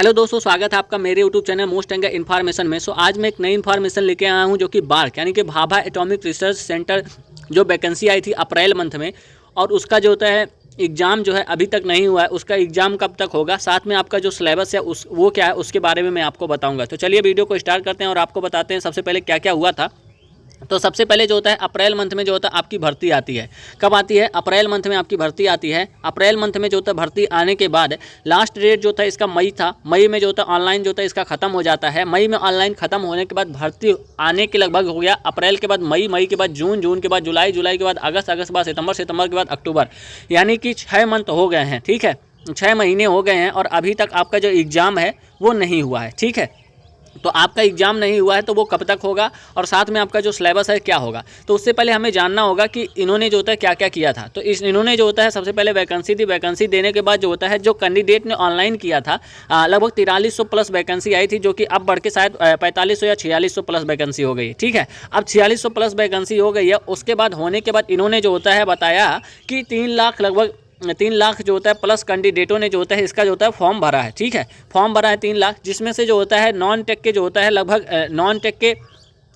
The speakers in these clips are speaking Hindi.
हेलो दोस्तों, स्वागत है आपका मेरे YouTube channel most anger information में। आज मैं एक नई इन्फॉर्मेशन लेके आया हूं जो कि बार्क यानी कि भाभा एटॉमिक रिसर्च सेंटर जो वैकेंसी आई थी अप्रैल मंथ में, और उसका जो होता है एग्ज़ाम जो है अभी तक नहीं हुआ है। उसका एग्ज़ाम कब तक होगा, साथ में आपका जो सिलेबस है वो क्या है उसके बारे में मैं आपको बताऊँगा। तो चलिए वीडियो को स्टार्ट करते हैं और आपको बताते हैं सबसे पहले क्या क्या हुआ था। तो सबसे पहले जो होता है अप्रैल मंथ में जो होता है आपकी भर्ती आती है। कब आती है? अप्रैल मंथ में आपकी भर्ती आती है। अप्रैल मंथ में जो होता है भर्ती आने के बाद लास्ट डेट जो था इसका मई था। मई में जो होता है ऑनलाइन जो होता है इसका ख़त्म हो जाता है। मई में ऑनलाइन ख़त्म होने के बाद भर्ती आने के लगभग हो गया। अप्रैल के बाद मई, मई के बाद जून, जून के बाद जुलाई, जुलाई के बाद अगस्त, अगस्त के बाद सितंबर, सितंबर के बाद अक्टूबर, यानी कि 6 मंथ हो गए हैं। ठीक है, 6 महीने हो गए हैं और अभी तक आपका जो एग्ज़ाम है वो नहीं हुआ है। ठीक है, तो आपका एग्ज़ाम नहीं हुआ है तो वो कब तक होगा और साथ में आपका जो सिलेबस है क्या होगा। तो उससे पहले हमें जानना होगा कि इन्होंने जो होता है क्या क्या किया था। तो इन्होंने जो होता है सबसे पहले वैकेंसी दी। वैकेंसी देने के बाद जो होता है जो कैंडिडेट ने ऑनलाइन किया था लगभग 4300 प्लस वैकेंसी आई थी, जो कि अब बढ़ के शायद 4500 या 4600 प्लस वैकेंसी हो गई। ठीक है, अब 4600 प्लस वैकेंसी हो गई है। उसके बाद होने के बाद इन्होंने जो होता है बताया कि 3 लाख लगभग 3 लाख जो होता है प्लस कैंडिडेटों ने जो होता है इसका जो होता है फॉर्म भरा है। ठीक है, फॉर्म भरा है 3 लाख, जिसमें से जो होता है नॉन टेक के जो होता है लगभग नॉन टेक के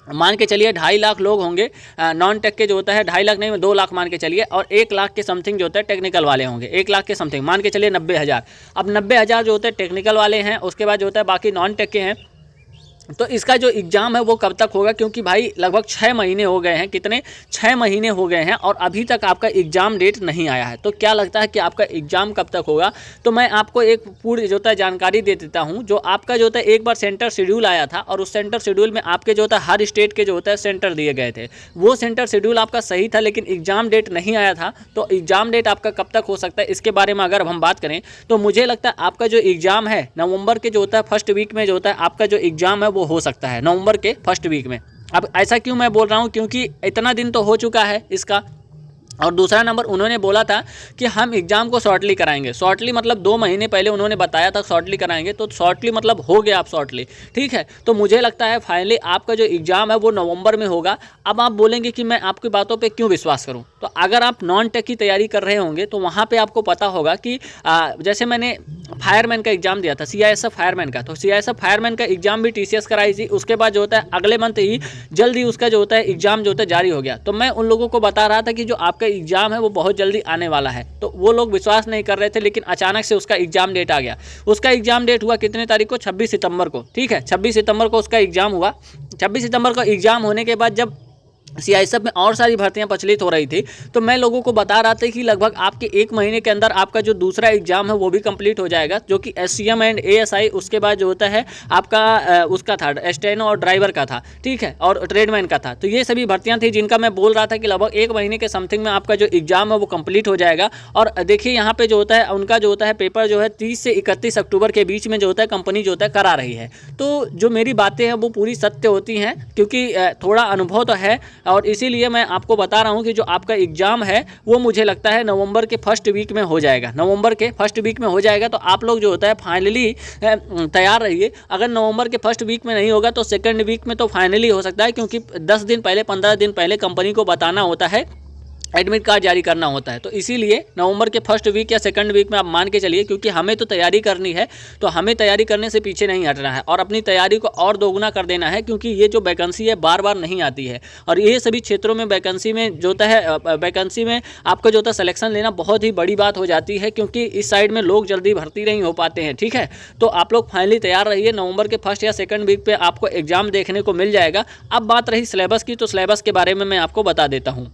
मान के चलिए 2.5 लाख लोग होंगे। नॉन टेक के जो होता है 2.5 लाख नहीं 2 लाख मान के चलिए, और 1 लाख के समथिंग जो होता है टेक्निकल वाले होंगे। 1 लाख के समथिंग मान के चलिए 90,000। अब 90,000 जो होते हैं टेक्निकल वाले हैं, उसके बाद जो होता है बाकी नॉन टेक के हैं। तो इसका जो एग्ज़ाम है वो कब तक होगा, क्योंकि भाई लगभग 6 महीने हो गए हैं। कितने? 6 महीने हो गए हैं और अभी तक आपका एग्ज़ाम डेट नहीं आया है। तो क्या लगता है कि आपका एग्ज़ाम कब तक होगा? तो मैं आपको एक पूरी जो होता है जानकारी दे देता हूं। जो आपका जो होता है एक बार सेंटर शेड्यूल आया था और उस सेंटर शेड्यूल में आपके जो होता है हर स्टेट के जो होता है सेंटर दिए गए थे। वो सेंटर शेड्यूल आपका सही था, लेकिन एग्ज़ाम डेट नहीं आया था। तो एग्ज़ाम डेट आपका कब तक हो सकता है इसके बारे में अगर हम बात करें तो मुझे लगता है आपका जो एग्ज़ाम है नवंबर के जो होता है फर्स्ट वीक में जो होता है आपका जो एग्ज़ाम है वो हो सकता है नवंबर के फर्स्ट वीक में। अब ऐसा क्यों मैं बोल रहा हूं, क्योंकि इतना दिन तो हो चुका है इसका। और दूसरा नंबर उन्होंने बोला था कि हम एग्ज़ाम को शॉर्टली कराएंगे। शॉर्टली मतलब 2 महीने पहले उन्होंने बताया था शॉर्टली कराएंगे, तो शॉर्टली मतलब हो गया आप शॉर्टली। ठीक है, तो मुझे लगता है फाइनली आपका जो एग्ज़ाम है वो नवंबर में होगा। अब आप बोलेंगे कि मैं आपकी बातों पे क्यों विश्वास करूं, तो अगर आप नॉन टेक की तैयारी कर रहे होंगे तो वहाँ पर आपको पता होगा कि जैसे मैंने फायरमैन का एग्ज़ाम दिया था, CISF फायरमैन का, तो CISF फायरमैन का एग्ज़ाम भी TCS कराई थी। उसके बाद जो होता है अगले मंथ ही जल्दी उसका जो होता है एग्ज़ाम जो होता है जारी हो गया। तो मैं उन लोगों को बता रहा था कि जो आपका एग्ज़ाम है वो बहुत जल्दी आने वाला है। तो वो लोग विश्वास नहीं कर रहे थे, लेकिन अचानक से उसका एग्ज़ाम डेट आ गया। उसका एग्ज़ाम डेट हुआ कितने तारीख को? 26 सितंबर को। ठीक है, 26 सितंबर को उसका एग्ज़ाम हुआ। 26 सितंबर को एग्ज़ाम होने के बाद जब CISF में और सारी भर्तियां प्रचलित हो रही थी, तो मैं लोगों को बता रहा था कि लगभग आपके 1 महीने के अंदर आपका जो दूसरा एग्ज़ाम है वो भी कंप्लीट हो जाएगा, जो कि SCM एंड ASI उसके बाद जो होता है आपका उसका था स्टेनो और ड्राइवर का था। ठीक है, और ट्रेडमैन का था। तो ये सभी भर्तियां थी जिनका मैं बोल रहा था कि लगभग 1 महीने के समथिंग में आपका जो एग्ज़ाम है वो कंप्लीट हो जाएगा। और देखिए यहाँ पे जो होता है उनका जो होता है पेपर जो है 30 से 31 अक्टूबर के बीच में जो होता है कंपनी जो होता है करा रही है। तो जो मेरी बातें हैं वो पूरी सत्य होती हैं, क्योंकि थोड़ा अनुभव तो है, और इसीलिए मैं आपको बता रहा हूं कि जो आपका एग्ज़ाम है वो मुझे लगता है नवंबर के फर्स्ट वीक में हो जाएगा। नवंबर के फर्स्ट वीक में हो जाएगा। तो आप लोग जो होता है फाइनली तैयार रहिए। अगर नवंबर के फर्स्ट वीक में नहीं होगा तो सेकंड वीक में तो फाइनली हो सकता है, क्योंकि 10 दिन पहले 15 दिन पहले कंपनी को बताना होता है, एडमिट कार्ड जारी करना होता है। तो इसीलिए नवंबर के फर्स्ट वीक या सेकंड वीक में आप मान के चलिए, क्योंकि हमें तो तैयारी करनी है। तो हमें तैयारी करने से पीछे नहीं हटना है और अपनी तैयारी को और दोगुना कर देना है, क्योंकि ये जो वैकेंसी है बार बार नहीं आती है। और ये सभी क्षेत्रों में वैकेंसी में जो होता है वैकेंसी में आपका जो होता है सिलेक्शन लेना बहुत ही बड़ी बात हो जाती है, क्योंकि इस साइड में लोग जल्दी भर्ती नहीं हो पाते हैं। ठीक है, तो आप लोग फाइनली तैयार रहिए। नवंबर के फर्स्ट या सेकंड वीक पे आपको एग्ज़ाम देखने को मिल जाएगा। अब बात रही सिलेबस की, तो सिलेबस के बारे में मैं आपको बता देता हूँ।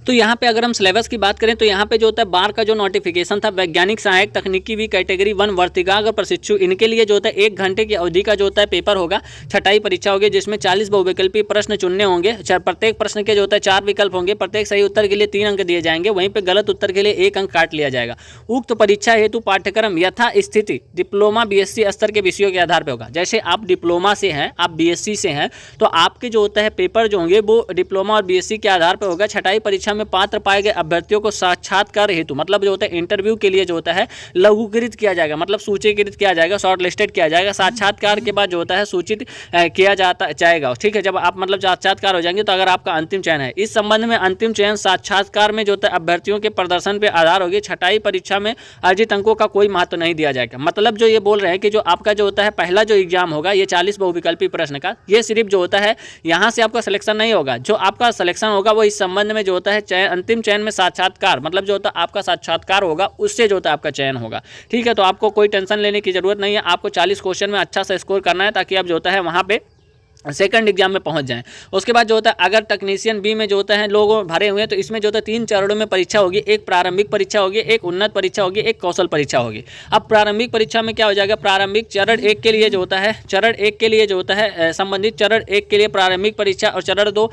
तो यहाँ पे अगर हम सिलेबस की बात करें तो यहाँ पे जो होता है बार का जो नोटिफिकेशन था, वैज्ञानिक सहायक तकनीकी भी कैटेगरी 1 वर्तिकाग और प्रशिक्षु, इनके लिए जो होता है 1 घंटे की अवधि का जो होता है पेपर होगा। छटाई परीक्षा होगी, जिसमें 40 बहुविकल्पीय प्रश्न चुनने होंगे। प्रत्येक प्रश्न के जो होता है 4 विकल्प होंगे। प्रत्येक सही उत्तर के लिए 3 अंक दिए जाएंगे। वहीं पर गलत उत्तर के लिए 1 अंक काट लिया जाएगा। उक्त परीक्षा हेतु पाठ्यक्रम यथा स्थिति डिप्लोमा BSc स्तर के विषयों के आधार पर होगा। जैसे आप डिप्लोमा से हैं, आप BSc से हैं, तो आपके जो होता है पेपर जो होंगे वो डिप्लोमा और BSc के आधार पर होगा। छटाई परीक्षा परीक्षा में पात्र पाए गए अभ्यर्थियों को साक्षात्कार हेतु मतलब जो होता है इंटरव्यू के लिए जो होता है लघुकृत किया जाएगा, मतलब सूचीकृत किया जाएगा, शॉर्ट लिस्टेड किया जाएगा। साक्षात्कार के बाद जो होता है सूचित किया जाएगा। ठीक है, जब आप मतलब साक्षात्कार हो जाएंगे तो अगर आपका अंतिम चयन है। इस संबंध में अंतिम चयन साक्षात्कार में जो होता है अभ्यर्थियों के प्रदर्शन पर आधार होगी। छठाई परीक्षा में अर्जित अंकों का कोई महत्व नहीं दिया जाएगा। मतलब जो ये बोल रहे हैं कि जो आपका जो होता है पहला जो एग्जाम होगा ये 40 बहुविकल्पी प्रश्न का, ये सिर्फ जो होता है यहाँ से आपका सिलेक्शन नहीं होगा। जो आपका सिलेक्शन होगा वो इस संबंध में जो होता है चयन, अंतिम चयन में साक्षात्कार मतलब जो होता है आपका साक्षात्कार होगा, उससे जो होता है आपका चयन होगा। ठीक है, तो आपको कोई टेंशन लेने की जरूरत नहीं है। आपको 40 क्वेश्चन में अच्छा सा स्कोर करना है ताकि आप जो होता है वहाँ पे सेकंड एग्जाम में पहुंच जाएं। उसके बाद जो होता है अगर टेक्नीशियन बी में जो होता है लोग भरे हुए हैं तो इसमें जो होता है 3 चरणों में परीक्षा होगी। एक प्रारंभिक परीक्षा होगी, एक उन्नत परीक्षा होगी, एक कौशल परीक्षा होगी। अब प्रारंभिक परीक्षा में क्या हो जाएगा, प्रारंभिक चरण 1 के लिए जो होता है संबंधित चरण 1 के लिए प्रारंभिक परीक्षा और चरण 2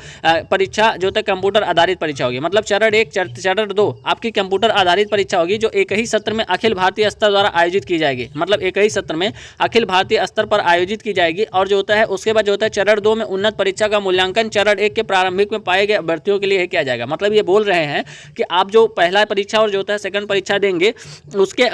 परीक्षा जो होता है कंप्यूटर आधारित परीक्षा होगी। मतलब चरण 1 चरण 2 आपकी कंप्यूटर आधारित परीक्षा होगी जो एक ही सत्र में अखिल भारतीय स्तर द्वारा आयोजित की जाएगी। मतलब एक ही सत्र में अखिल भारतीय स्तर पर आयोजित की जाएगी। और जो होता है उसके बाद जो होता है चरण 2 में उन्नत परीक्षा का मूल्यांकन चरण 1 के प्रारंभिक में पाए गए अभ्यर्थियों के लिए किया जाएगा। मतलब ये बोल रहे हैं कि आप जो पहला परीक्षा और जो होता है सेकंड परीक्षा देंगे उसके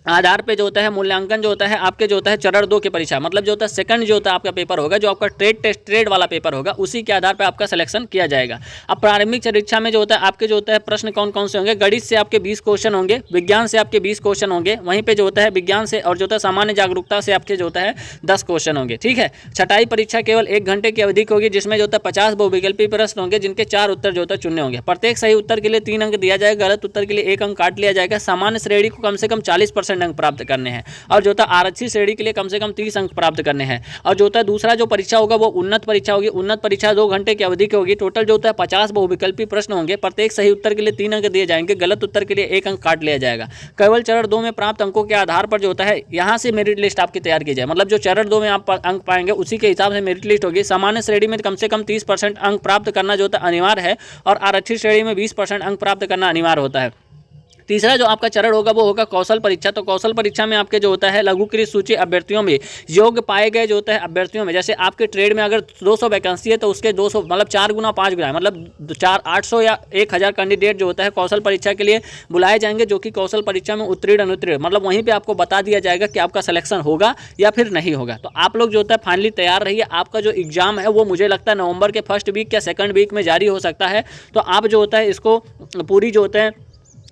आधार पे जो होता है मूल्यांकन जो होता है आपके जो होता है चरण 2 की परीक्षा मतलब जो होता है सेकंड जो होता है आपका पेपर होगा, जो आपका ट्रेड वाला पेपर होगा, उसी के आधार पे आपका सिलेक्शन किया जाएगा। अब प्रारंभिक परीक्षा में जो होता है आपके जो होता है प्रश्न कौन कौन से होंगे, गणित से आपके 20 क्वेश्चन होंगे, विज्ञान से आपके 20 क्वेश्चन होंगे, वहीं पे जो होता है विज्ञान से और जो होता है सामान्य जागरूकता से आपके जो होता है 10 क्वेश्चन होंगे। ठीक है, छठाई परीक्षा केवल 1 घंटे की अवधि की होगी जिसमें जो होता है 50 बहुविकल्पी प्रश्न होंगे जिनके 4 उत्तर जो होता है चुनने होंगे। प्रत्येक सही उत्तर के लिए 3 अंक दिया जाएगा, गलत उत्तर के लिए 1 अंक काट लिया जाएगा। सामान्य श्रेणी को कम से कम 40% अंक प्राप्त करने हैं और जो होता है आरक्षित श्रेणी के लिए कम से कम 30 अंक प्राप्त करने हैं। और जो होता है दूसरा जो परीक्षा होगा वो उन्नत परीक्षा होगी। उन्नत परीक्षा 2 घंटे की अवधि की होगी। टोटल जो होता है 50 बहुविकल्पी प्रश्न होंगे, प्रत्येक सही उत्तर के लिए 3 अंक दिए जाएंगे, गलत उत्तर के लिए 1 अंक काट लिया जाएगा। केवल चरण 2 में प्राप्त अंकों के आधार पर जो होता है यहाँ से मेरिट लिस्ट आपकी तैयार की जाए। मतलब जो चरण 2 में आप अंक पाएंगे उसी के हिसाब से मेरिट लिस्ट होगी। सामान्य श्रेणी में कम से कम 30% अंक प्राप्त करना जो होता है अनिवार्य है और आरक्षित श्रेणी में 20% अंक प्राप्त करना अनिवार्य होता है। तीसरा जो आपका चरण होगा वो होगा कौशल परीक्षा। तो कौशल परीक्षा में आपके जो होता है लघुकृत सूची अभ्यर्थियों में योग्य पाए गए जो होता है अभ्यर्थियों में, जैसे आपके ट्रेड में अगर 200 वैकेंसी है तो उसके 200 मतलब 4 गुना 5 गुना मतलब 800 या 1000 कैंडिडेट जो होता है कौशल परीक्षा के लिए बुलाए जाएंगे, जो कि कौशल परीक्षा में उत्तीर्ण अनुत्तीर्ण मतलब वहीं पर आपको बता दिया जाएगा कि आपका सिलेक्शन होगा या फिर नहीं होगा। तो आप लोग जो होता है फाइनली तैयार रहिए। आपका जो एग्जाम है वो मुझे लगता है नवंबर के फर्स्ट वीक या सेकंड वीक में जारी हो सकता है। तो आप जो होता है इसको पूरी जो होता है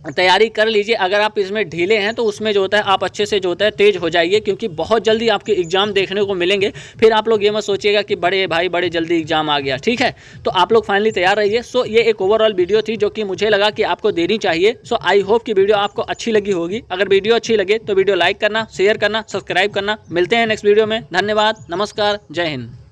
तैयारी कर लीजिए। अगर आप इसमें ढीले हैं तो उसमें जो होता है आप अच्छे से जो होता है तेज हो जाइए, क्योंकि बहुत जल्दी आपके एग्जाम देखने को मिलेंगे। फिर आप लोग ये मत सोचिएगा कि बड़े जल्दी एग्जाम आ गया। ठीक है, तो आप लोग फाइनली तैयार रहिए। सो ये एक ओवरऑल वीडियो थी जो कि मुझे लगा कि आपको देनी चाहिए। सो आई होप कि वीडियो आपको अच्छी लगी होगी। अगर वीडियो अच्छी लगे तो वीडियो लाइक करना, शेयर करना, सब्सक्राइब करना। मिलते हैं नेक्स्ट वीडियो में। धन्यवाद, नमस्कार, जय हिंद।